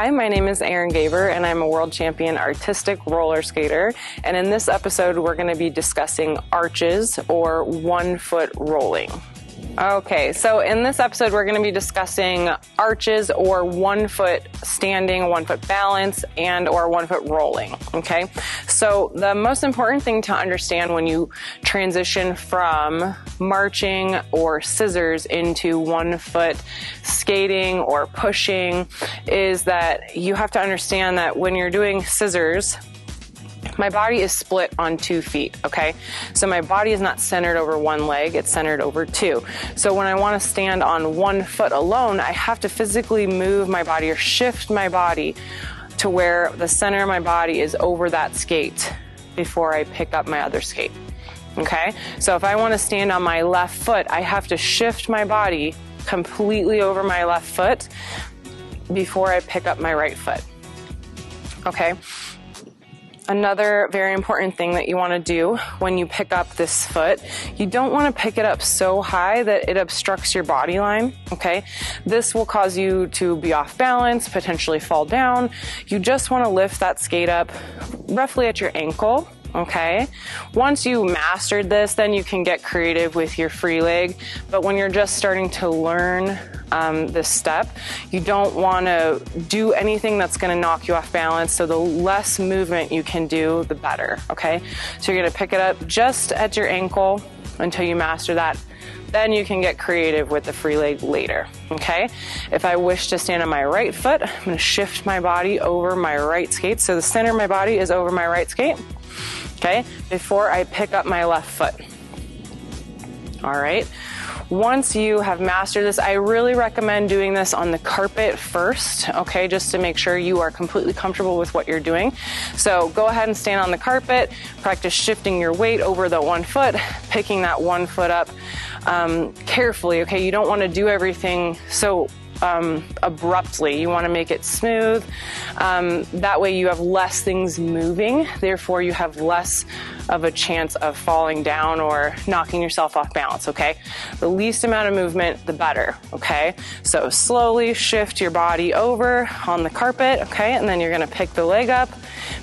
Hi, my name is Erin Gaber, and I'm a world champion artistic roller skater. And in this episode, we're going to be discussing arches or 1 foot rolling. Okay, so in this episode, we're going to be discussing arches or 1 foot standing, 1 foot balance, and or 1 foot rolling. Okay, so the most important thing to understand when you transition from marching or scissors into 1 foot skating or pushing is that you have to understand that when you're doing scissors, my body is split on 2 feet, okay? So my body is not centered over 1 leg, it's centered over 2. So when I want to stand on 1 foot alone, I have to physically move my body or shift my body to where the center of my body is over that skate before I pick up my other skate, okay? So if I want to stand on my left foot, I have to shift my body completely over my left foot before I pick up my right foot, okay? Another very important thing that you want to do when you pick up this foot, you don't want to pick it up so high that it obstructs your body line, okay? This will cause you to be off balance, potentially fall down. You just want to lift that skate up roughly at your ankle, okay? Once you mastered this, then you can get creative with your free leg. But when you're just starting to learn this step, you don't want to do anything that's going to knock you off balance. So the less movement you can do, the better, okay? So you're going to pick it up just at your ankle until you master that. Then you can get creative with the free leg later, okay? If I wish to stand on my right foot, I'm going to shift my body over my right skate. So the center of my body is over my right skate, okay, before I pick up my left foot. All right. Once you have mastered this, I really recommend doing this on the carpet first, okay, just to make sure you are completely comfortable with what you're doing. So go ahead and stand on the carpet, practice shifting your weight over the 1 foot, picking that 1 foot up carefully, okay? You don't want to do everything so abruptly. You want to make it smooth. That way you have less things moving. Therefore, you have less of a chance of falling down or knocking yourself off balance, okay? The least amount of movement, the better, okay? So slowly shift your body over on the carpet, okay? And then you're going to pick the leg up.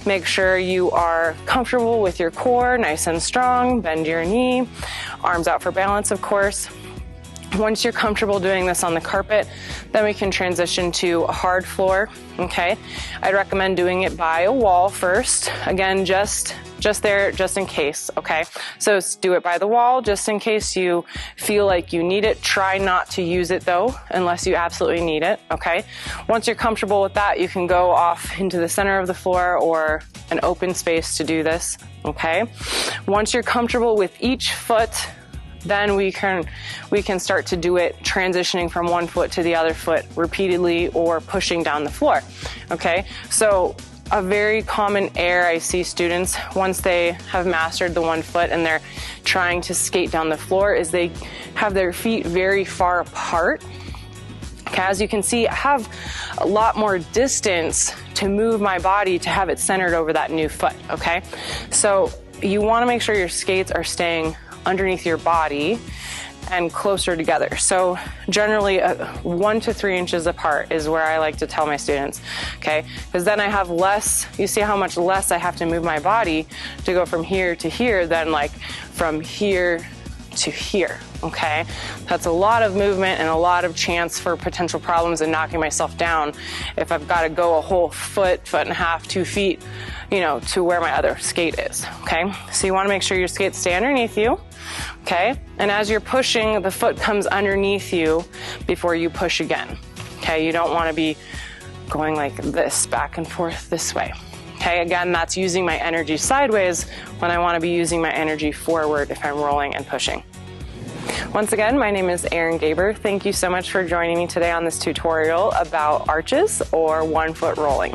Make sure you are comfortable with your core, nice and strong. Bend your knee, arms out for balance, of course. Once you're comfortable doing this on the carpet, then we can transition to a hard floor, okay? I'd recommend doing it by a wall first. Again, just there, just in case, okay? So do it by the wall, just in case you feel like you need it. Try not to use it though, unless you absolutely need it, okay? Once you're comfortable with that, you can go off into the center of the floor or an open space to do this, okay? Once you're comfortable with each foot, then we can start to do it transitioning from 1 foot to the other foot repeatedly or pushing down the floor, okay? So a very common error I see students once they have mastered the 1 foot and they're trying to skate down the floor is they have their feet very far apart. Okay, as you can see, I have a lot more distance to move my body to have it centered over that new foot, okay? So you want to make sure your skates are staying underneath your body and closer together. So generally 1 to 3 inches apart is where I like to tell my students, okay? Because then I have less, you see how much less I have to move my body to go from here to here than like from here to here, okay? That's a lot of movement and a lot of chance for potential problems and knocking myself down if I've got to go a whole foot, foot and a half, 2 feet, you know, to where my other skate is, okay? So you want to make sure your skates stay underneath you, okay? And as you're pushing, the foot comes underneath you before you push again, okay? You don't want to be going like this, back and forth this way, okay? Again, that's using my energy sideways when I want to be using my energy forward if I'm rolling and pushing. Once again, my name is Erin Gaber. Thank you so much for joining me today on this tutorial about arches or 1 foot rolling.